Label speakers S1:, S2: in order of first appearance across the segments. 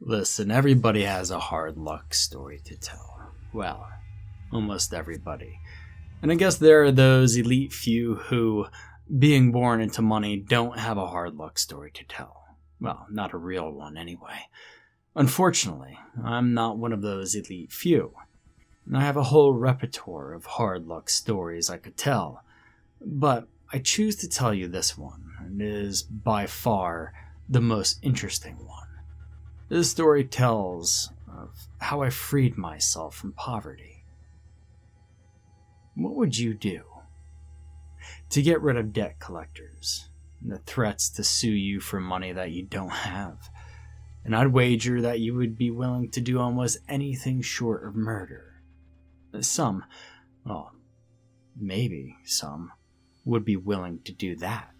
S1: Listen, everybody has a hard luck story to tell. Well, almost everybody. And I guess there are those elite few who, being born into money, don't have a hard luck story to tell. Well, not a real one anyway. Unfortunately, I'm not one of those elite few. And I have a whole repertoire of hard luck stories I could tell. But I choose to tell you this one, and it is by far the most interesting one. This story tells of how I freed myself from poverty. What would you do to get rid of debt collectors and the threats to sue you for money that you don't have? And I'd wager that you would be willing to do almost anything short of murder. Some, well, maybe some, would be willing to do that.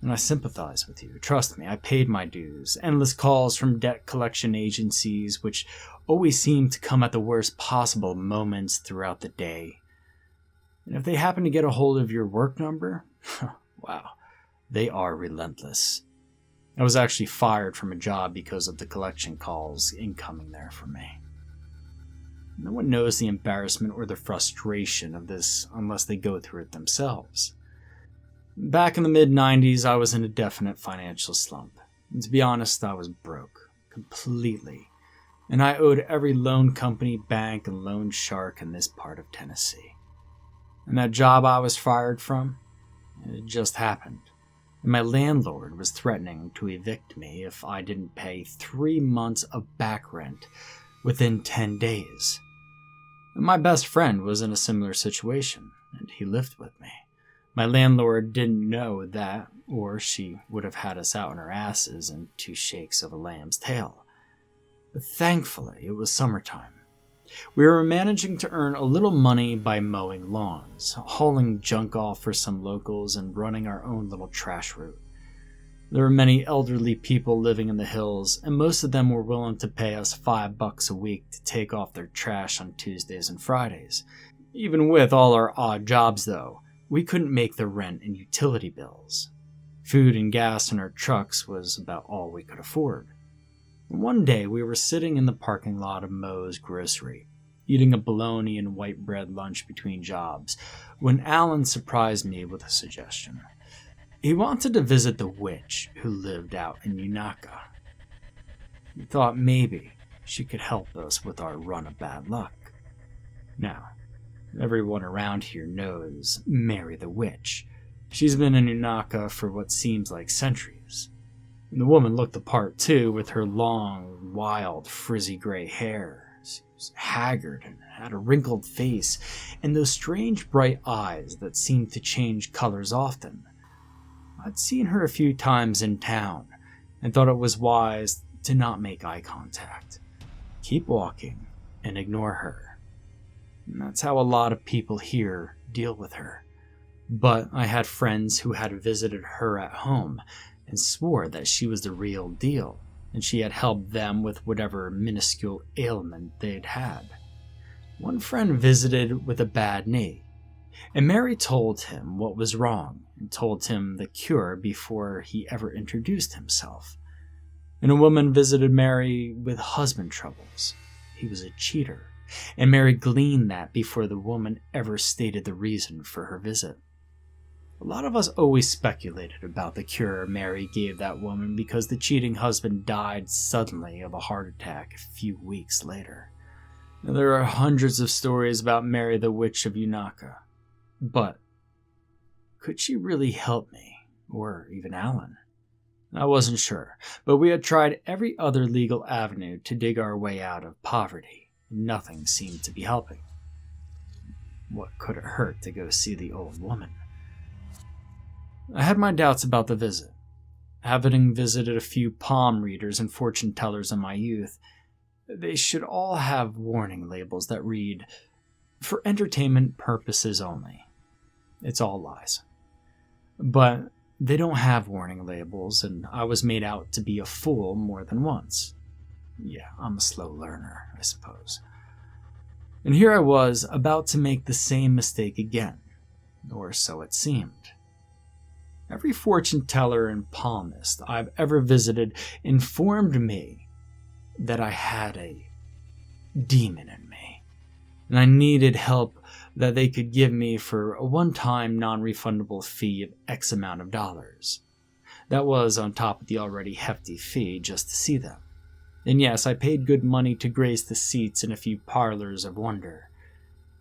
S1: And I sympathize with you. Trust me, I paid my dues. Endless calls from debt collection agencies, which always seem to come at the worst possible moments throughout the day. And if they happen to get a hold of your work number, wow, they are relentless. I was actually fired from a job because of the collection calls incoming there for me. No one knows the embarrassment or the frustration of this unless they go through it themselves. Back in the mid-90s, I was in a definite financial slump. And to be honest, I was broke. Completely. And I owed every loan company, bank, and loan shark in this part of Tennessee. And that job I was fired from, it just happened. And my landlord was threatening to evict me if I didn't pay 3 months of back rent within 10 days. And my best friend was in a similar situation, and he lived with me. My landlord didn't know that, or she would have had us out on our asses in 2 shakes of a lamb's tail. But thankfully, it was summertime. We were managing to earn a little money by mowing lawns, hauling junk off for some locals, and running our own little trash route. There were many elderly people living in the hills, and most of them were willing to pay us $5 a week to take off their trash on Tuesdays and Fridays. Even with all our odd jobs, though, we couldn't make the rent and utility bills. Food and gas in our trucks was about all we could afford. One day we were sitting in the parking lot of Moe's Grocery, eating a bologna and white bread lunch between jobs, when Alan surprised me with a suggestion. He wanted to visit the witch who lived out in Unaka. He thought maybe she could help us with our run of bad luck. Now, everyone around here knows Mary the Witch. She's been in Unaka for what seems like centuries. And the woman looked the part too, with her long, wild, frizzy gray hair. She was haggard and had a wrinkled face, and those strange bright eyes that seemed to change colors often. I'd seen her a few times in town, and thought it was wise to not make eye contact. Keep walking and ignore her. And that's how a lot of people here deal with her. But I had friends who had visited her at home and swore that she was the real deal, and she had helped them with whatever minuscule ailment they'd had. One friend visited with a bad knee, and Mary told him what was wrong and told him the cure before he ever introduced himself. And a woman visited Mary with husband troubles. He was a cheater, and Mary gleaned that before the woman ever stated the reason for her visit. A lot of us always speculated about the cure Mary gave that woman because the cheating husband died suddenly of a heart attack a few weeks later. Now, there are hundreds of stories about Mary the Witch of Unaka, but could she really help me, or even Alan? I wasn't sure, but we had tried every other legal avenue to dig our way out of poverty. Nothing seemed to be helping. What could it hurt to go see the old woman? I had my doubts about the visit. Having visited a few palm readers and fortune tellers in my youth, they should all have warning labels that read, "For entertainment purposes only." It's all lies. But they don't have warning labels, and I was made out to be a fool more than once. Yeah, I'm a slow learner, I suppose. And here I was, about to make the same mistake again, or so it seemed. Every fortune teller and palmist I've ever visited informed me that I had a demon in me, and I needed help that they could give me for a one-time non-refundable fee of X amount of dollars. That was on top of the already hefty fee just to see them. And yes, I paid good money to grace the seats in a few parlors of wonder,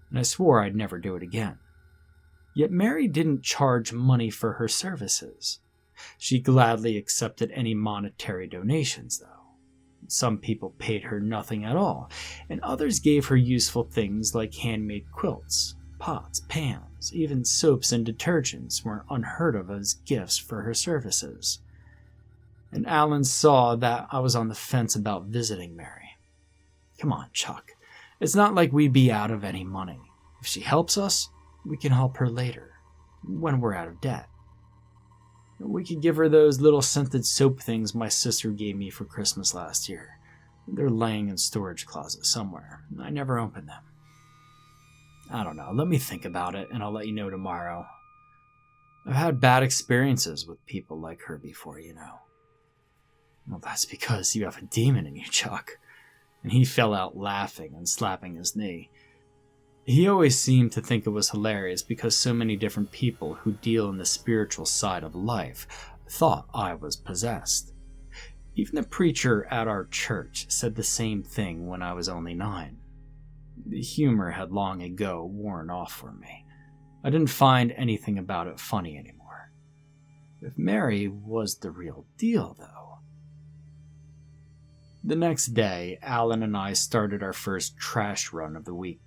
S1: and I swore I'd never do it again. Yet Mary didn't charge money for her services. She gladly accepted any monetary donations, though. Some people paid her nothing at all, and others gave her useful things like handmade quilts, pots, pans, even soaps and detergents weren't unheard of as gifts for her services. And Alan saw that I was on the fence about visiting Mary. Come on, Chuck. It's not like we'd be out of any money. If she helps us, we can help her later, when we're out of debt. We could give her those little scented soap things my sister gave me for Christmas last year. They're laying in storage closet somewhere. I never opened them. I don't know. Let me think about it, and I'll let you know tomorrow. I've had bad experiences with people like her before, you know. Well, that's because you have a demon in you, Chuck. And he fell out laughing and slapping his knee. He always seemed to think it was hilarious because so many different people who deal in the spiritual side of life thought I was possessed. Even the preacher at our church said the same thing when I was only 9. The humor had long ago worn off for me. I didn't find anything about it funny anymore. If Mary was the real deal, though. The next day, Alan and I started our first trash run of the week.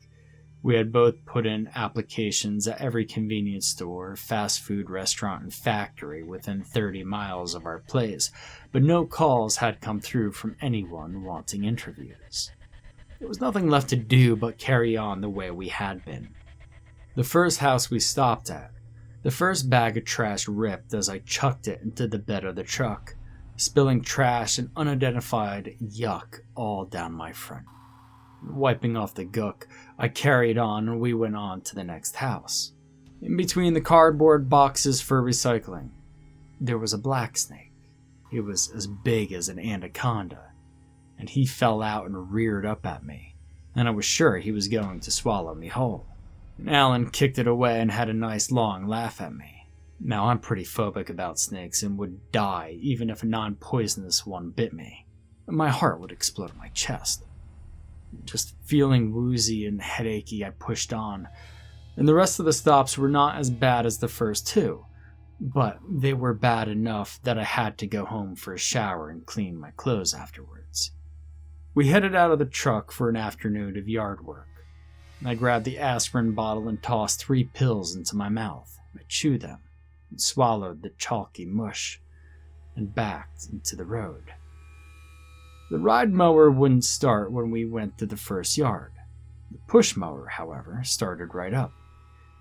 S1: We had both put in applications at every convenience store, fast food restaurant, and factory within 30 miles of our place, but no calls had come through from anyone wanting interviews. There was nothing left to do but carry on the way we had been. The first house we stopped at, the first bag of trash ripped as I chucked it into the bed of the truck, spilling trash and unidentified yuck all down my front. Wiping off the gook, I carried on and we went on to the next house. In between the cardboard boxes for recycling, there was a black snake. He was as big as an anaconda, and he fell out and reared up at me, and I was sure he was going to swallow me whole. And Alan kicked it away and had a nice long laugh at me. Now, I'm pretty phobic about snakes and would die even if a non-poisonous one bit me. My heart would explode in my chest. Just feeling woozy and headachy, I pushed on, and the rest of the stops were not as bad as the first 2, but they were bad enough that I had to go home for a shower and clean my clothes afterwards. We headed out of the truck for an afternoon of yard work. I grabbed the aspirin bottle and tossed 3 pills into my mouth. I chewed them and swallowed the chalky mush and backed into the road. The ride mower wouldn't start when we went to the first yard. The push mower, however, started right up.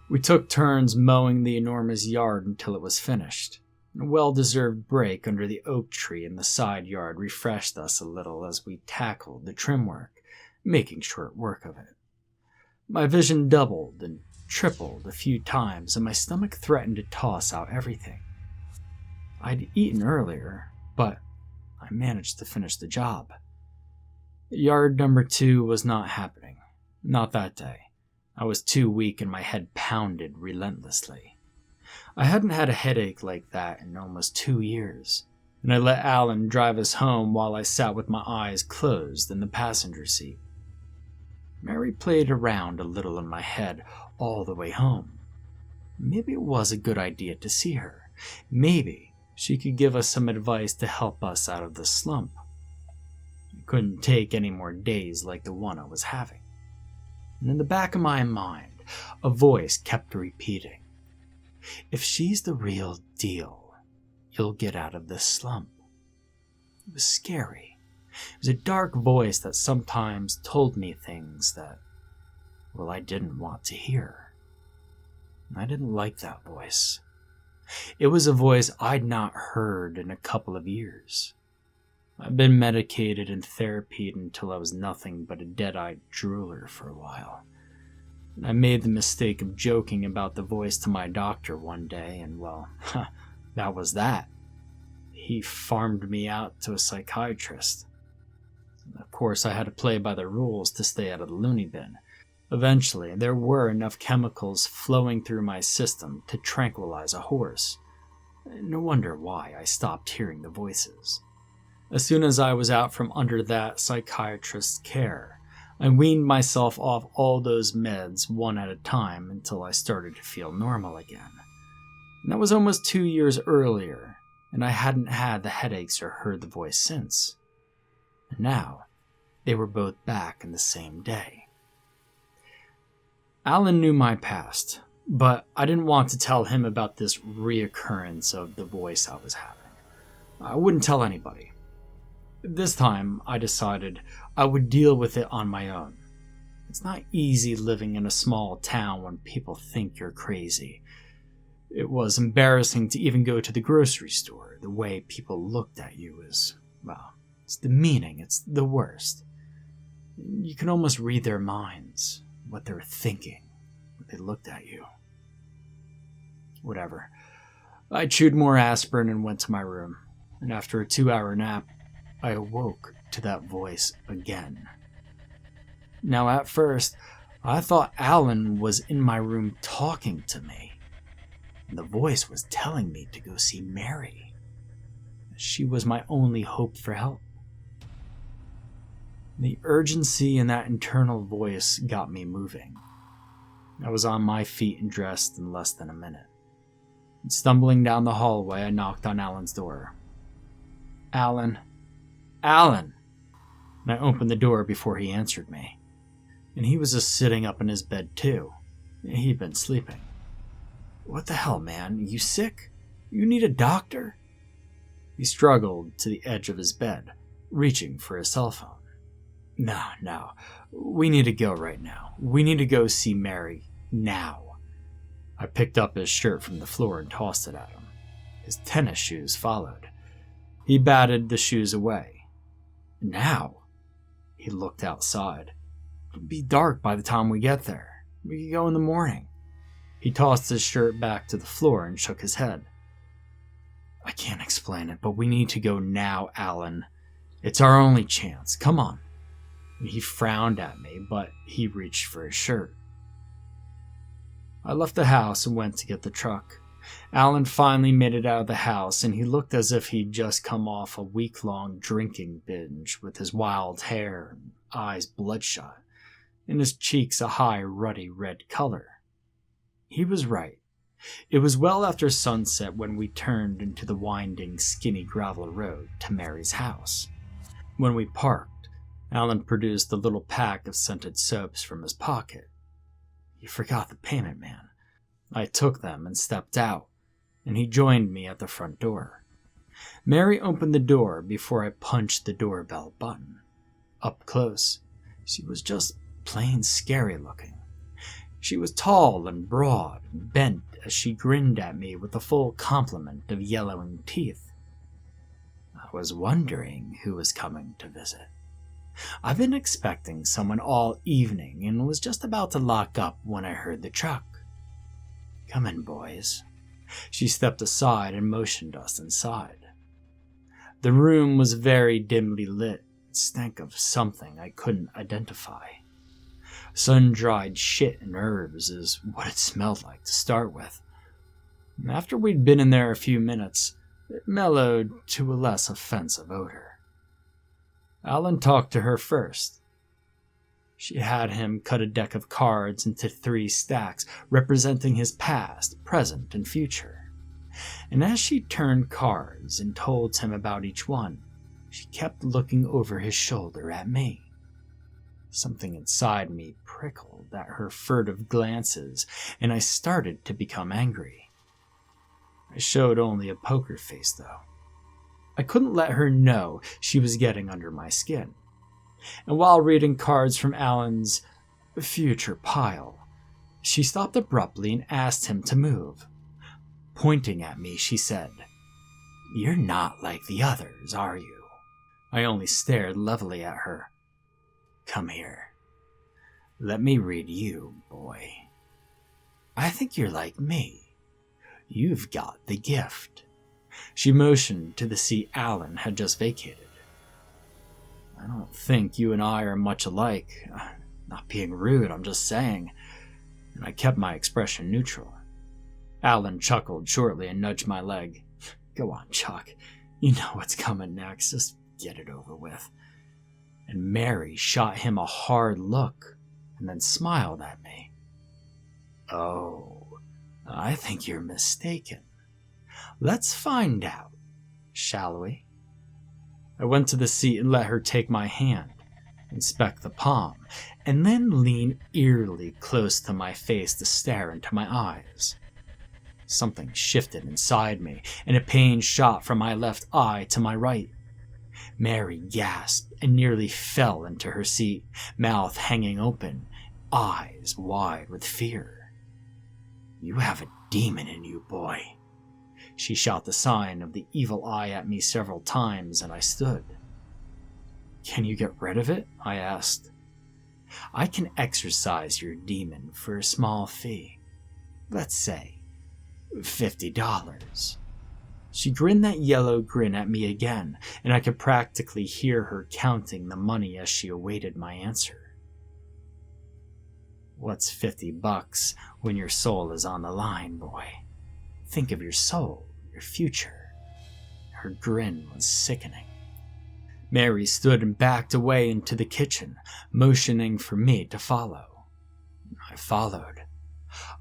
S1: We took turns mowing the enormous yard until it was finished. A well-deserved break under the oak tree in the side yard refreshed us a little as we tackled the trim work, making short work of it. My vision doubled and tripled a few times, and my stomach threatened to toss out everything. I'd eaten earlier, but I managed to finish the job. Yard number 2 was not happening. Not that day. I was too weak and my head pounded relentlessly. I hadn't had a headache like that in almost 2 years, and I let Alan drive us home while I sat with my eyes closed in the passenger seat. Mary played around a little in my head all the way home. Maybe it was a good idea to see her. Maybe she could give us some advice to help us out of the slump. I couldn't take any more days like the one I was having. And in the back of my mind, a voice kept repeating, "If she's the real deal, you'll get out of this slump." It was scary. It was a dark voice that sometimes told me things that, well, I didn't want to hear. And I didn't like that voice. It was a voice I'd not heard in a couple of years. I'd been medicated and therapied until I was nothing but a dead-eyed drooler for a while. And I made the mistake of joking about the voice to my doctor one day, and well, that was that. He farmed me out to a psychiatrist. Of course, I had to play by the rules to stay out of the loony bin. Eventually, there were enough chemicals flowing through my system to tranquilize a horse. No wonder why I stopped hearing the voices. As soon as I was out from under that psychiatrist's care, I weaned myself off all those meds one at a time until I started to feel normal again. And that was almost 2 years earlier, and I hadn't had the headaches or heard the voice since. And now, they were both back in the same day. Alan knew my past, but I didn't want to tell him about this reoccurrence of the voice I was having. I wouldn't tell anybody. This time, I decided I would deal with it on my own. It's not easy living in a small town when people think you're crazy. It was embarrassing to even go to the grocery store. The way people looked at you is, well, it's demeaning. It's the worst. You can almost read their minds, what they were thinking when they looked at you. Whatever. I chewed more aspirin and went to my room, and after a 2-hour nap, I awoke to that voice again. Now, at first, I thought Alan was in my room talking to me, and the voice was telling me to go see Mary. She was my only hope for help. The urgency in that internal voice got me moving. I was on my feet and dressed in less than a minute. And stumbling down the hallway, I knocked on Alan's door. Alan! Alan! And I opened the door before he answered me. And he was just sitting up in his bed too. He'd been sleeping. What the hell, man? You sick? You need a doctor? He struggled to the edge of his bed, reaching for his cell phone. No. We need to go right now. We need to go see Mary. Now. I picked up his shirt from the floor and tossed it at him. His tennis shoes followed. He batted the shoes away. Now? He looked outside. It'll be dark by the time we get there. We could go in the morning. He tossed his shirt back to the floor and shook his head. I can't explain it, but we need to go now, Alan. It's our only chance. Come on. He frowned at me, but he reached for his shirt. I left the house and went to get the truck. Alan finally made it out of the house, and he looked as if he'd just come off a week-long drinking binge with his wild hair and eyes bloodshot, and his cheeks a high, ruddy red color. He was right. It was well after sunset when we turned into the winding, skinny gravel road to Mary's house. When we parked, Alan produced a little pack of scented soaps from his pocket. He forgot the payment man. I took them and stepped out, and he joined me at the front door. Mary opened the door before I punched the doorbell button. Up close, she was just plain scary looking. She was tall and broad and bent as she grinned at me with a full complement of yellowing teeth. I was wondering who was coming to visit. I've been expecting someone all evening and was just about to lock up when I heard the truck. Come in, boys. She stepped aside and motioned us inside. The room was very dimly lit. It stank of something I couldn't identify. Sun-dried shit and herbs is what it smelled like to start with. After we'd been in there a few minutes, it mellowed to a less offensive odor. Alan talked to her first. She had him cut a deck of cards into 3 stacks representing his past, present, and future. And as she turned cards and told him about each one, she kept looking over his shoulder at me. Something inside me prickled at her furtive glances, and I started to become angry. I showed only a poker face, though. I couldn't let her know she was getting under my skin. And while reading cards from Alan's future pile, she stopped abruptly and asked him to move. Pointing at me, she said, "You're not like the others, are you?" I only stared levelly at her. "Come here. Let me read you, boy. I think you're like me. You've got the gift." She motioned to the seat Alan had just vacated. I don't think you and I are much alike. Not being rude, I'm just saying. And I kept my expression neutral. Alan chuckled shortly and nudged my leg. Go on, Chuck. You know what's coming next. Just get it over with. And Mary shot him a hard look and then smiled at me. Oh, I think you're mistaken. Let's find out, shall we? I went to the seat and let her take my hand, inspect the palm, and then lean eerily close to my face to stare into my eyes. Something shifted inside me, and a pain shot from my left eye to my right. Mary gasped and nearly fell into her seat, mouth hanging open, eyes wide with fear. You have a demon in you, boy. She shot the sign of the evil eye at me several times, and I stood. Can you get rid of it? I asked. I can exorcise your demon for a small fee. Let's say $50. She grinned that yellow grin at me again, and I could practically hear her counting the money as she awaited my answer. What's $50 when your soul is on the line, boy? Think of your soul, your future. Her grin was sickening. Mary stood and backed away into the kitchen, motioning for me to follow. I followed.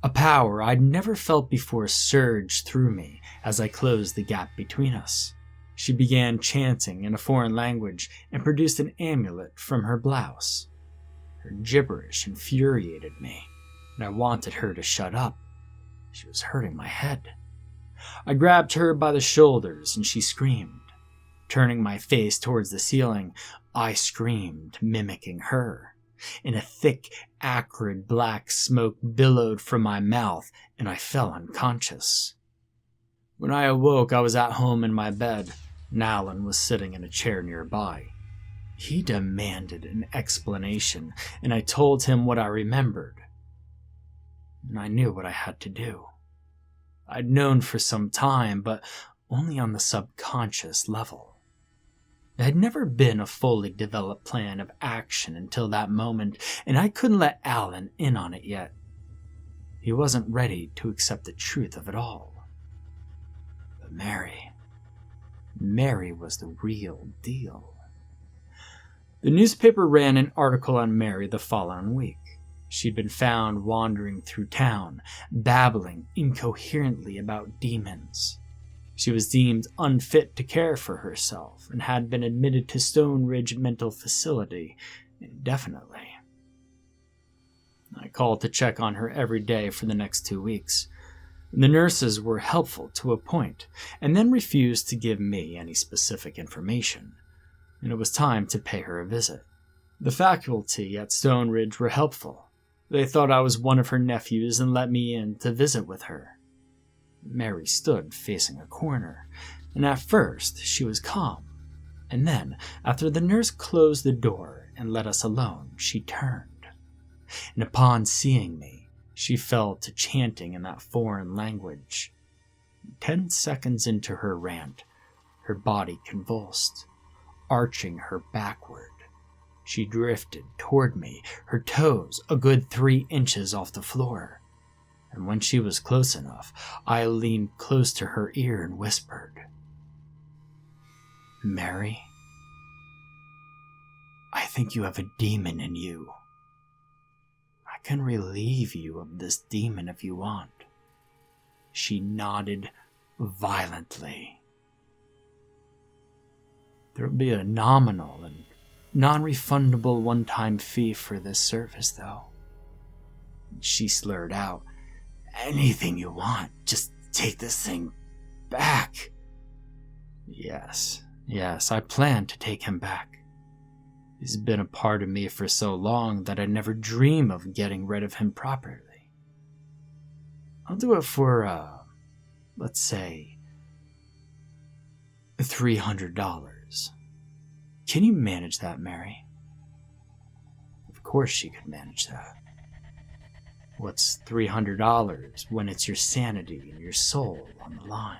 S1: A power I'd never felt before surged through me as I closed the gap between us. She began chanting in a foreign language and produced an amulet from her blouse. Her gibberish infuriated me, and I wanted her to shut up. She was hurting my head. I grabbed her by the shoulders and she screamed. Turning my face towards the ceiling, I screamed, mimicking her. In a thick, acrid black smoke billowed from my mouth, and I fell unconscious. When I awoke, I was at home in my bed, and Alan was sitting in a chair nearby. He demanded an explanation, and I told him what I remembered. And I knew what I had to do. I'd known for some time, but only on the subconscious level. There had never been a fully developed plan of action until that moment, and I couldn't let Alan in on it yet. He wasn't ready to accept the truth of it all. But Mary was the real deal. The newspaper ran an article on Mary the following week. She'd been found wandering through town, babbling incoherently about demons. She was deemed unfit to care for herself and had been admitted to Stone Ridge Mental Facility indefinitely. I called to check on her every day for the next 2 weeks. The nurses were helpful to a point, and then refused to give me any specific information, and it was time to pay her a visit. The faculty at Stone Ridge were helpful. They thought I was one of her nephews and let me in to visit with her. Mary stood facing a corner, and at first she was calm, and then, after the nurse closed the door and let us alone, she turned, and upon seeing me, she fell to chanting in that foreign language. 10 seconds into her rant, her body convulsed, arching her backward. She drifted toward me, her toes a good 3 inches off the floor. And when she was close enough, I leaned close to her ear and whispered, Mary, I think you have a demon in you. I can relieve you of this demon if you want. She nodded violently. There will be a nominal and non-refundable one-time fee for this service, though. She slurred out, Anything you want, just take this thing back. Yes, I plan to take him back. He's been a part of me for so long that I never dream of getting rid of him properly. I'll do it for, let's say, $300. Can you manage that, Mary? Of course she could manage that. What's $300 when it's your sanity and your soul on the line?